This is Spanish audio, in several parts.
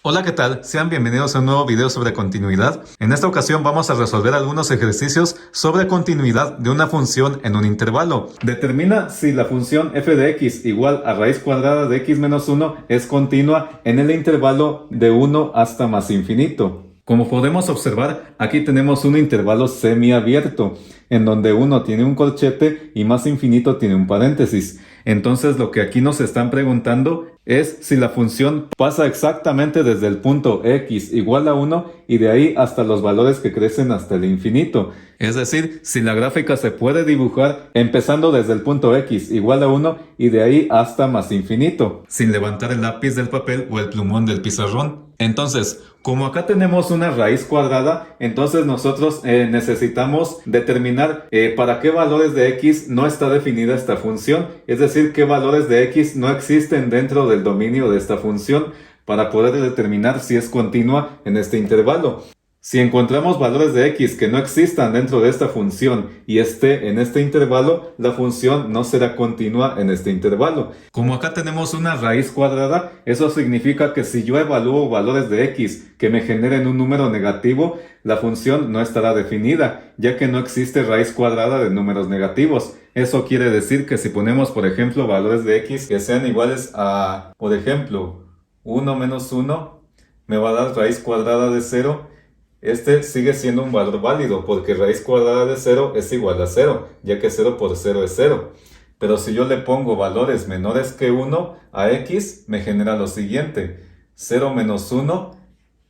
Hola, ¿qué tal? Sean bienvenidos a un nuevo video sobre continuidad. En esta ocasión vamos a resolver algunos ejercicios sobre continuidad de una función en un intervalo. Determina si la función f de x igual a raíz cuadrada de x menos 1 es continua en el intervalo de 1 hasta más infinito. Como podemos observar, aquí tenemos un intervalo semiabierto, en donde 1 tiene un corchete y más infinito tiene un paréntesis. Entonces lo que aquí nos están preguntando es si la función pasa exactamente desde el punto x igual a 1 y de ahí hasta los valores que crecen hasta el infinito. Es decir, si la gráfica se puede dibujar empezando desde el punto x igual a 1 y de ahí hasta más infinito, sin levantar el lápiz del papel o el plumón del pizarrón. Entonces, como acá tenemos una raíz cuadrada, entonces nosotros necesitamos determinar para qué valores de x no está definida esta función, es decir, qué valores de x no existen dentro del dominio de esta función para poder determinar si es continua en este intervalo. Si encontramos valores de x que no existan dentro de esta función y esté en este intervalo, la función no será continua en este intervalo. Como acá tenemos una raíz cuadrada, eso significa que si yo evalúo valores de x que me generen un número negativo, la función no estará definida, ya que no existe raíz cuadrada de números negativos. Eso quiere decir que si ponemos, por ejemplo, valores de x que sean iguales a, por ejemplo, 1 menos 1, me va a dar raíz cuadrada de 0. Este sigue siendo un valor válido porque raíz cuadrada de 0 es igual a 0, ya que 0 por 0 es 0. Pero si yo le pongo valores menores que 1 a x, me genera lo siguiente. 0 menos 1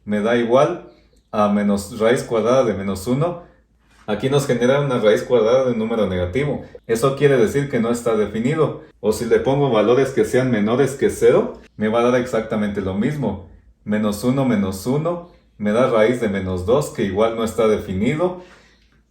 me da igual a menos raíz cuadrada de menos 1. Aquí nos genera una raíz cuadrada de un número negativo. Eso quiere decir que no está definido. O si le pongo valores que sean menores que 0, me va a dar exactamente lo mismo. Menos 1 me da raíz de menos 2, que igual no está definido.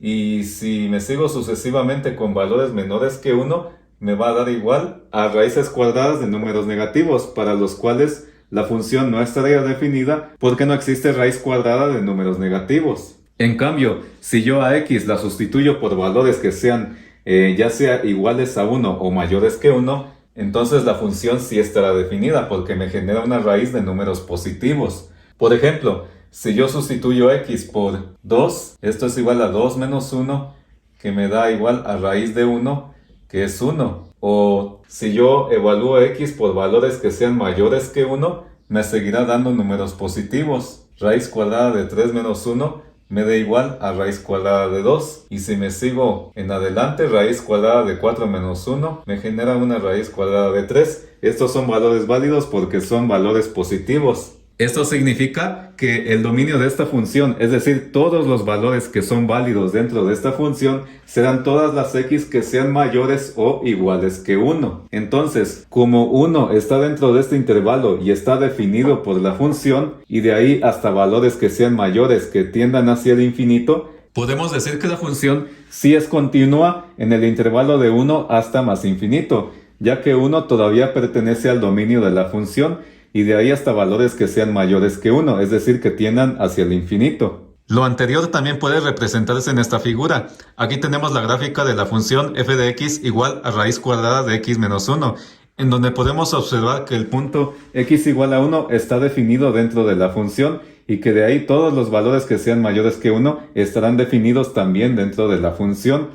Y si me sigo sucesivamente con valores menores que 1, me va a dar igual a raíces cuadradas de números negativos, para los cuales la función no estaría definida porque no existe raíz cuadrada de números negativos. En cambio, si yo a x la sustituyo por valores que sean ya sea iguales a 1 o mayores que 1, entonces la función sí estará definida porque me genera una raíz de números positivos. Por ejemplo, si yo sustituyo x por 2, esto es igual a 2 menos 1, que me da igual a raíz de 1, que es 1. O si yo evalúo x por valores que sean mayores que 1, me seguirá dando números positivos. Raíz cuadrada de 3 menos 1 me da igual a raíz cuadrada de 2. Y si me sigo en adelante, raíz cuadrada de 4 menos 1 me genera una raíz cuadrada de 3. Estos son valores válidos porque son valores positivos. Esto significa que el dominio de esta función, es decir, todos los valores que son válidos dentro de esta función, serán todas las x que sean mayores o iguales que 1. Entonces, como 1 está dentro de este intervalo y está definido por la función, y de ahí hasta valores que sean mayores que tiendan hacia el infinito, podemos decir que la función sí es continua en el intervalo de 1 hasta más infinito, ya que 1 todavía pertenece al dominio de la función, y de ahí hasta valores que sean mayores que 1, es decir, que tiendan hacia el infinito. Lo anterior también puede representarse en esta figura. Aquí tenemos la gráfica de la función f de x igual a raíz cuadrada de x menos 1, en donde podemos observar que el punto x igual a 1 está definido dentro de la función y que de ahí todos los valores que sean mayores que 1 estarán definidos también dentro de la función,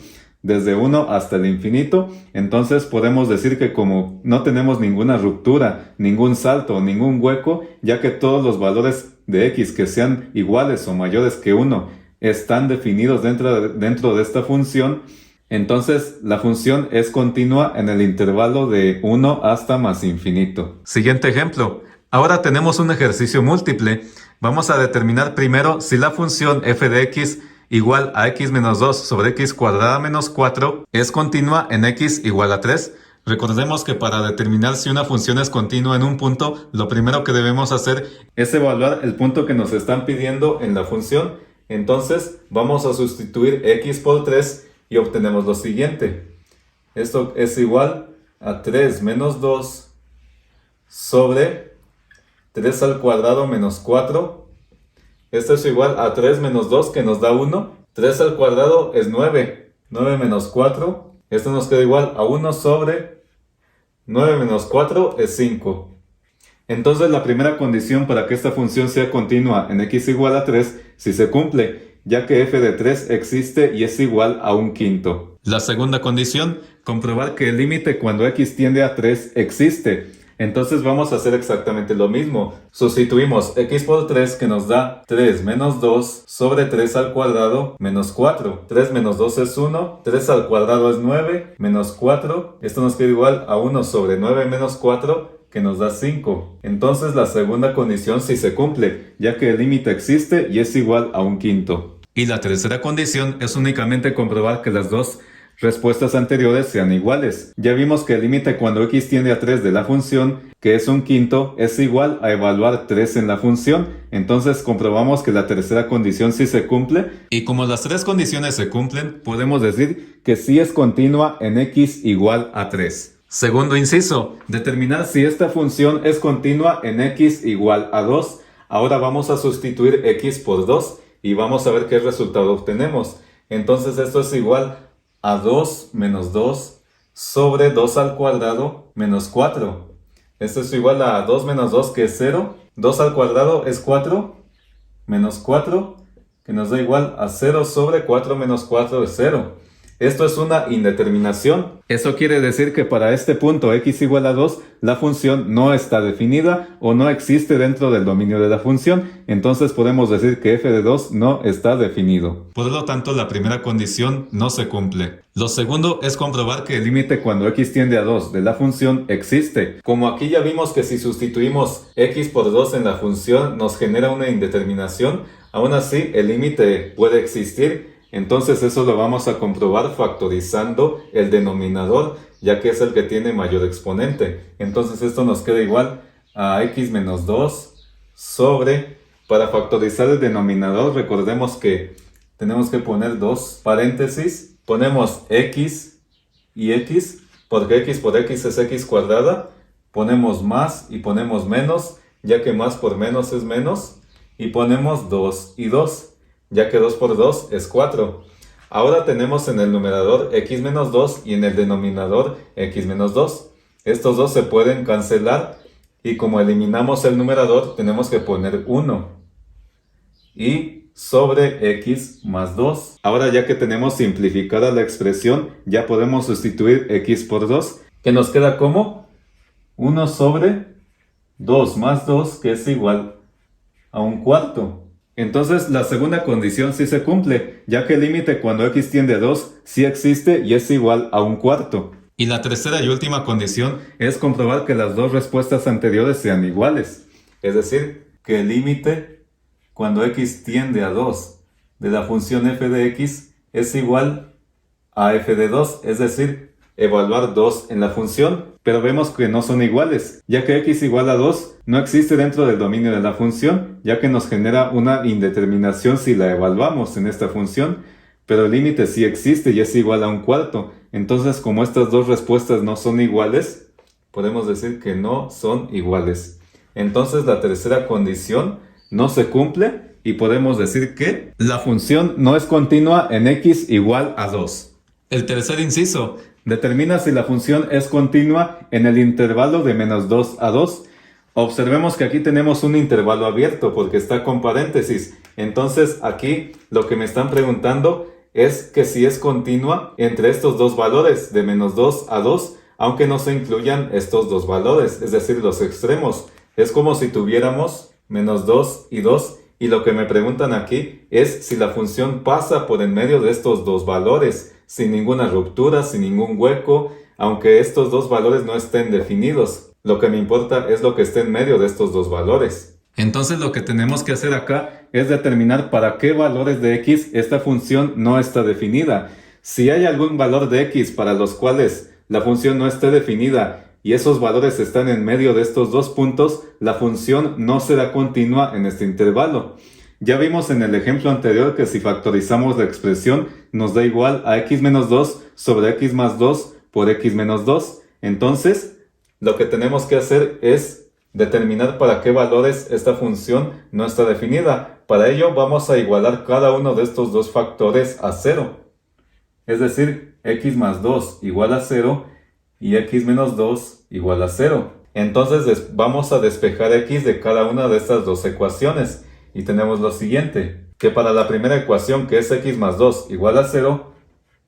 desde 1 hasta el infinito. Entonces podemos decir que como no tenemos ninguna ruptura, ningún salto, ningún hueco, ya que todos los valores de x que sean iguales o mayores que 1 están definidos dentro de esta función, entonces la función es continua en el intervalo de 1 hasta más infinito. Siguiente ejemplo. Ahora tenemos un ejercicio múltiple. Vamos a determinar primero si la función f de x igual a x menos 2 sobre x cuadrada menos 4 es continua en x igual a 3. Recordemos que para determinar si una función es continua en un punto, lo primero que debemos hacer es evaluar el punto que nos están pidiendo en la función. Entonces vamos a sustituir x por 3 y obtenemos lo siguiente. Esto es igual a 3 menos 2 sobre 3 al cuadrado menos 4. Esto es igual a 3 menos 2, que nos da 1. 3 al cuadrado es 9. 9 menos 4. Esto nos queda igual a 1 sobre 9 menos 4 es 5. Entonces la primera condición para que esta función sea continua en x igual a 3 sí se cumple, ya que f de 3 existe y es igual a un quinto. La segunda condición, comprobar que el límite cuando x tiende a 3 existe. Entonces vamos a hacer exactamente lo mismo. Sustituimos x por 3 que nos da 3 menos 2 sobre 3 al cuadrado menos 4. 3 menos 2 es 1, 3 al cuadrado es 9, menos 4. Esto nos queda igual a 1 sobre 9 menos 4, que nos da 5. Entonces la segunda condición sí se cumple, ya que el límite existe y es igual a un quinto. Y la tercera condición es únicamente comprobar que las dos respuestas anteriores sean iguales. Ya vimos que el límite cuando x tiende a 3 de la función, que es un quinto, es igual a evaluar 3 en la función. Entonces comprobamos que la tercera condición sí se cumple. Y como las tres condiciones se cumplen, podemos decir que sí es continua en x igual a 3. Segundo inciso, determinar si esta función es continua en x igual a 2. Ahora vamos a sustituir x por 2 y vamos a ver qué resultado obtenemos. Entonces esto es igual a 2 menos 2 sobre 2 al cuadrado menos 4. Esto es igual a 2 menos 2, que es 0. 2 al cuadrado es 4, menos 4, que nos da igual a 0 sobre 4 menos 4 es 0. Esto es una indeterminación. Eso quiere decir que para este punto x igual a 2, la función no está definida o no existe dentro del dominio de la función. Entonces podemos decir que f de 2 no está definido. Por lo tanto, la primera condición no se cumple. Lo segundo es comprobar que el límite cuando x tiende a 2 de la función existe. Como aquí ya vimos que si sustituimos x por 2 en la función nos genera una indeterminación, aún así el límite puede existir. Entonces eso lo vamos a comprobar factorizando el denominador, ya que es el que tiene mayor exponente. Entonces esto nos queda igual a x menos 2 sobre, para factorizar el denominador recordemos que tenemos que poner dos paréntesis, ponemos x y x, porque x por x es x cuadrada, ponemos más y ponemos menos, ya que más por menos es menos, y ponemos 2 y 2. Ya que 2 por 2 es 4. Ahora tenemos en el numerador x menos 2 y en el denominador x menos 2. Estos dos se pueden cancelar y como eliminamos el numerador tenemos que poner 1. Y sobre x más 2. Ahora ya que tenemos simplificada la expresión, ya podemos sustituir x por 2, que nos queda como 1 sobre 2 más 2, que es igual a un cuarto. Entonces la segunda condición sí se cumple, ya que el límite cuando x tiende a 2 sí existe y es igual a un cuarto. Y la tercera y última condición es comprobar que las dos respuestas anteriores sean iguales. Es decir, que el límite cuando x tiende a 2 de la función f de x es igual a f de 2, es decir, evaluar 2 en la función, pero vemos que no son iguales, ya que x igual a 2 no existe dentro del dominio de la función, ya que nos genera una indeterminación si la evaluamos en esta función, pero el límite sí existe y es igual a un cuarto. Entonces, como estas dos respuestas no son iguales, podemos decir que no son iguales. Entonces, la tercera condición no se cumple y podemos decir que la función no es continua en x igual a 2. El tercer inciso determina si la función es continua en el intervalo de menos 2 a 2. Observemos que aquí tenemos un intervalo abierto porque está con paréntesis. Entonces aquí lo que me están preguntando es que si es continua entre estos dos valores de menos 2 a 2, aunque no se incluyan estos dos valores, es decir, los extremos. Es como si tuviéramos menos 2 y 2. Y lo que me preguntan aquí es si la función pasa por en medio de estos dos valores, sin ninguna ruptura, sin ningún hueco, aunque estos dos valores no estén definidos. Lo que me importa es lo que esté en medio de estos dos valores. Entonces lo que tenemos que hacer acá es determinar para qué valores de x esta función no está definida. Si hay algún valor de x para los cuales la función no esté definida y esos valores están en medio de estos dos puntos, la función no será continua en este intervalo. Ya vimos en el ejemplo anterior que si factorizamos la expresión nos da igual a x menos 2 sobre x más 2 por x menos 2. Entonces, lo que tenemos que hacer es determinar para qué valores esta función no está definida. Para ello vamos a igualar cada uno de estos dos factores a 0. Es decir, x más 2 igual a 0 y x menos 2 igual a 0. Entonces vamos a despejar x de cada una de estas dos ecuaciones. Y tenemos lo siguiente, que para la primera ecuación, que es x más 2 igual a 0,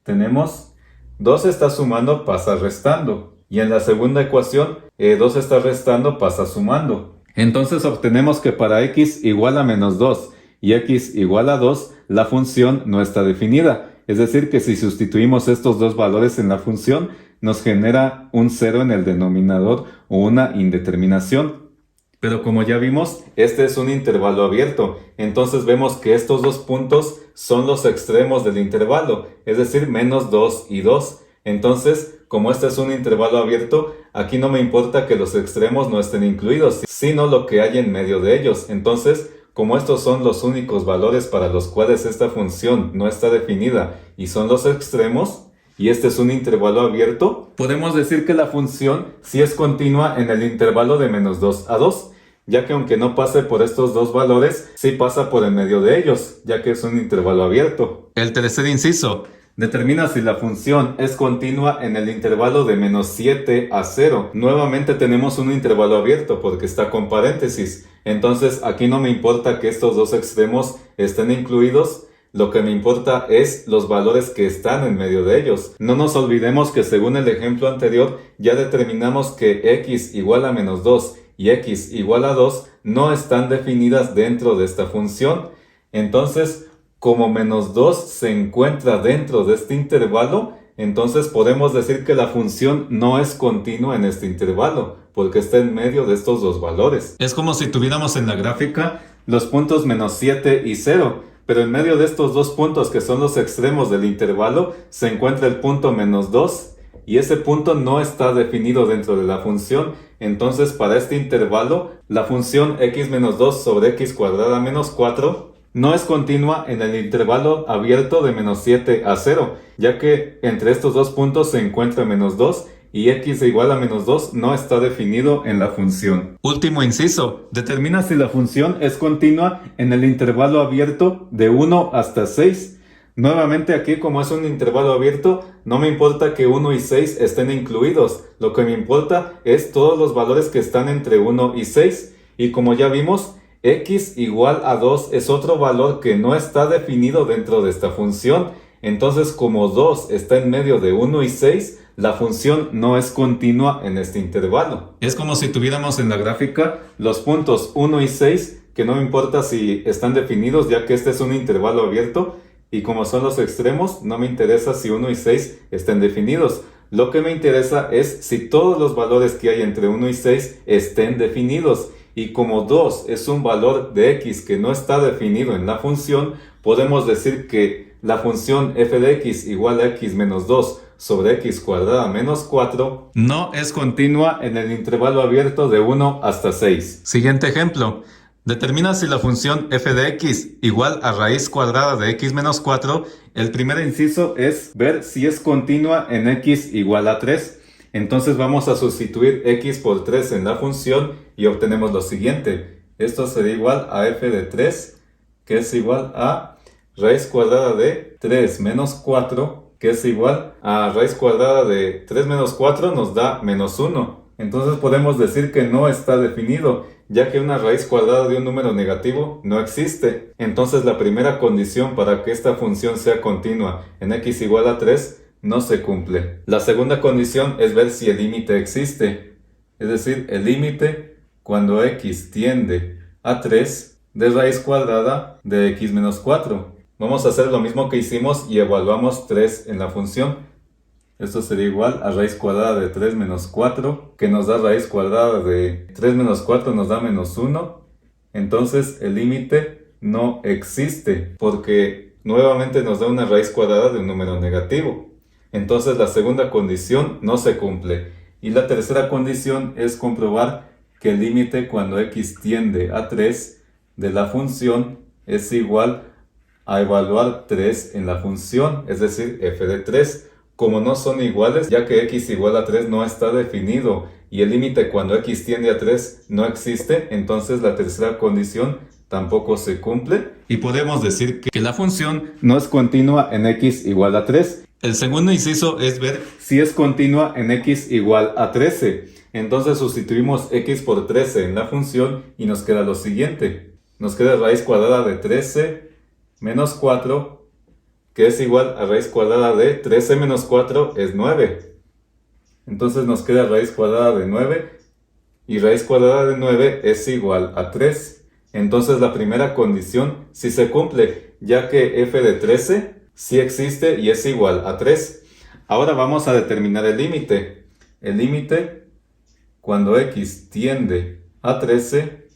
tenemos 2 está sumando, pasa restando. Y en la segunda ecuación, 2 está restando, pasa sumando. Entonces obtenemos que para x igual a menos 2 y x igual a 2, la función no está definida. Es decir, que si sustituimos estos dos valores en la función, nos genera un 0 en el denominador o una indeterminación. Pero como ya vimos, este es un intervalo abierto. Entonces vemos que estos dos puntos son los extremos del intervalo, es decir, menos 2 y 2. Entonces, como este es un intervalo abierto, aquí no me importa que los extremos no estén incluidos, sino lo que hay en medio de ellos. Entonces, como estos son los únicos valores para los cuales esta función no está definida y son los extremos, y este es un intervalo abierto, podemos decir que la función sí es continua en el intervalo de menos 2 a 2, ya que aunque no pase por estos dos valores, sí pasa por en medio de ellos, ya que es un intervalo abierto. El tercer inciso determina si la función es continua en el intervalo de menos 7 a 0. Nuevamente tenemos un intervalo abierto porque está con paréntesis. Entonces aquí no me importa que estos dos extremos estén incluidos. Lo que me importa es los valores que están en medio de ellos. No nos olvidemos que según el ejemplo anterior ya determinamos que x igual a menos 2 y x igual a 2 no están definidas dentro de esta función. Entonces, como menos 2 se encuentra dentro de este intervalo, entonces podemos decir que la función no es continua en este intervalo, porque está en medio de estos dos valores. Es como si tuviéramos en la gráfica los puntos menos 7 y 0, pero en medio de estos dos puntos que son los extremos del intervalo, se encuentra el punto menos 2, y ese punto no está definido dentro de la función. Entonces para este intervalo, la función x menos 2 sobre x cuadrada menos 4 no es continua en el intervalo abierto de menos 7 a 0, ya que entre estos dos puntos se encuentra menos 2 y x igual a menos 2 no está definido en la función. Último inciso, determina si la función es continua en el intervalo abierto de 1 hasta 6. Nuevamente aquí, como es un intervalo abierto, no me importa que 1 y 6 estén incluidos. Lo que me importa es todos los valores que están entre 1 y 6. Y como ya vimos, x igual a 2 es otro valor que no está definido dentro de esta función. Entonces, como 2 está en medio de 1 y 6, la función no es continua en este intervalo. Es como si tuviéramos en la gráfica los puntos 1 y 6, que no me importa si están definidos, ya que este es un intervalo abierto. Y como son los extremos, no me interesa si 1 y 6 estén definidos. Lo que me interesa es si todos los valores que hay entre 1 y 6 estén definidos. Y como 2 es un valor de x que no está definido en la función, podemos decir que la función f de x igual a x menos 2 sobre x cuadrada menos 4 no es continua en el intervalo abierto de 1 hasta 6. Siguiente ejemplo. Determina si la función f de x igual a raíz cuadrada de x menos 4. El primer inciso es ver si es continua en x igual a 3. Entonces vamos a sustituir x por 3 en la función y obtenemos lo siguiente. Esto será igual a f de 3, que es igual a raíz cuadrada de 3 menos 4, que es igual a raíz cuadrada de 3 menos 4 nos da menos 1. Entonces podemos decir que no está definido, ya que una raíz cuadrada de un número negativo no existe. Entonces la primera condición para que esta función sea continua en x igual a 3 no se cumple. La segunda condición es ver si el límite existe, es decir, el límite cuando x tiende a 3 de raíz cuadrada de x menos 4. Vamos a hacer lo mismo que hicimos y evaluamos 3 en la función. Esto sería igual a raíz cuadrada de 3 menos 4, que nos da raíz cuadrada de 3 menos 4 nos da menos 1. Entonces el límite no existe, porque nuevamente nos da una raíz cuadrada de un número negativo. Entonces la segunda condición no se cumple. Y la tercera condición es comprobar que el límite cuando x tiende a 3 de la función es igual a evaluar 3 en la función, es decir, f de 3. Como no son iguales, ya que x igual a 3 no está definido y el límite cuando x tiende a 3 no existe, entonces la tercera condición tampoco se cumple. Y podemos decir que la función no es continua en x igual a 3. El segundo inciso es ver si es continua en x igual a 13. Entonces sustituimos x por 13 en la función y nos queda lo siguiente. Nos queda raíz cuadrada de 13 menos 4, que es igual a raíz cuadrada de 13 menos 4 es 9. Entonces nos queda raíz cuadrada de 9 y raíz cuadrada de 9 es igual a 3. Entonces la primera condición sí se cumple, ya que f de 13 sí existe y es igual a 3. Ahora vamos a determinar el límite. El límite, cuando x tiende a 13,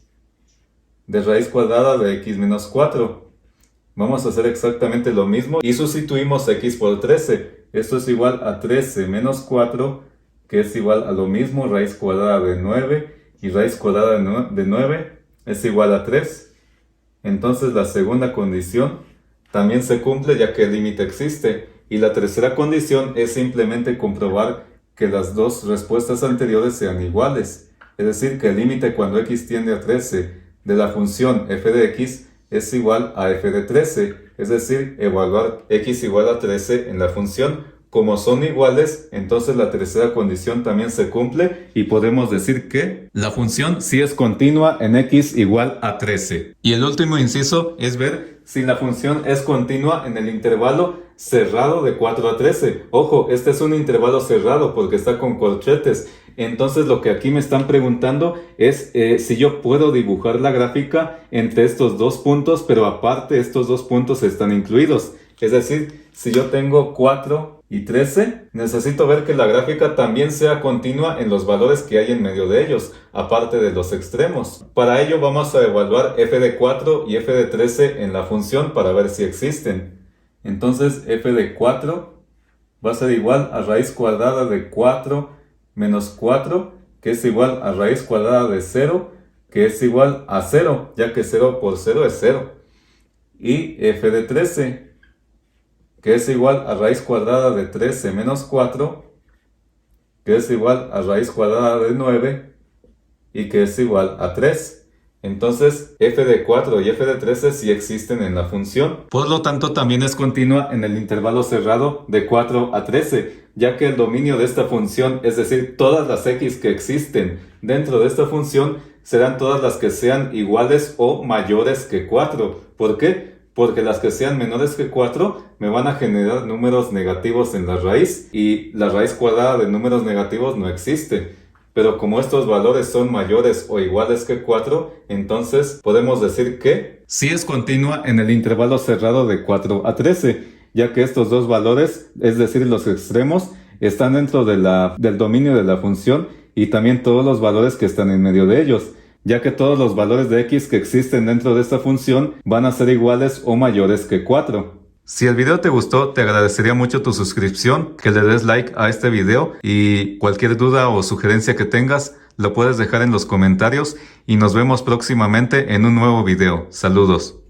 de raíz cuadrada de x menos 4. Vamos a hacer exactamente lo mismo y sustituimos x por 13. Esto es igual a 13 menos 4, que es igual a lo mismo, raíz cuadrada de 9, y raíz cuadrada de 9 es igual a 3. Entonces la segunda condición también se cumple, ya que el límite existe. Y la tercera condición es simplemente comprobar que las dos respuestas anteriores sean iguales. Es decir, que el límite cuando x tiende a 13 de la función f de x es igual a f de 13. Es decir, evaluar x igual a 13 en la función. Como son iguales, entonces la tercera condición también se cumple y podemos decir que la función sí es continua en x igual a 13. Y el último inciso es ver si la función es continua en el intervalo cerrado de 4 a 13. Ojo, este es un intervalo cerrado porque está con corchetes. Entonces lo que aquí me están preguntando es si yo puedo dibujar la gráfica entre estos dos puntos, pero aparte estos dos puntos están incluidos. Es decir, si yo tengo 4 y 13, necesito ver que la gráfica también sea continua en los valores que hay en medio de ellos, aparte de los extremos. Para ello vamos a evaluar f de 4 y f de 13 en la función para ver si existen. Entonces f de 4 va a ser igual a raíz cuadrada de 4 menos 4, que es igual a raíz cuadrada de 0, que es igual a 0, ya que 0 por 0 es 0. Y f de 13, que es igual a raíz cuadrada de 13 menos 4, que es igual a raíz cuadrada de 9, y que es igual a 3. Entonces, f de 4 y f de 13 sí existen en la función. Por lo tanto, también es continua en el intervalo cerrado de 4 a 13, ya que el dominio de esta función, es decir, todas las x que existen dentro de esta función, serán todas las que sean iguales o mayores que 4. ¿Por qué? Porque las que sean menores que 4 me van a generar números negativos en la raíz, y la raíz cuadrada de números negativos no existe. Pero como estos valores son mayores o iguales que 4, entonces podemos decir que sí es continua en el intervalo cerrado de 4 a 13, ya que estos dos valores, es decir, los extremos, están dentro del dominio de la función, y también todos los valores que están en medio de ellos, ya que todos los valores de x que existen dentro de esta función van a ser iguales o mayores que 4. Si el video te gustó, te agradecería mucho tu suscripción, que le des like a este video, y cualquier duda o sugerencia que tengas, lo puedes dejar en los comentarios, y nos vemos próximamente en un nuevo video. Saludos.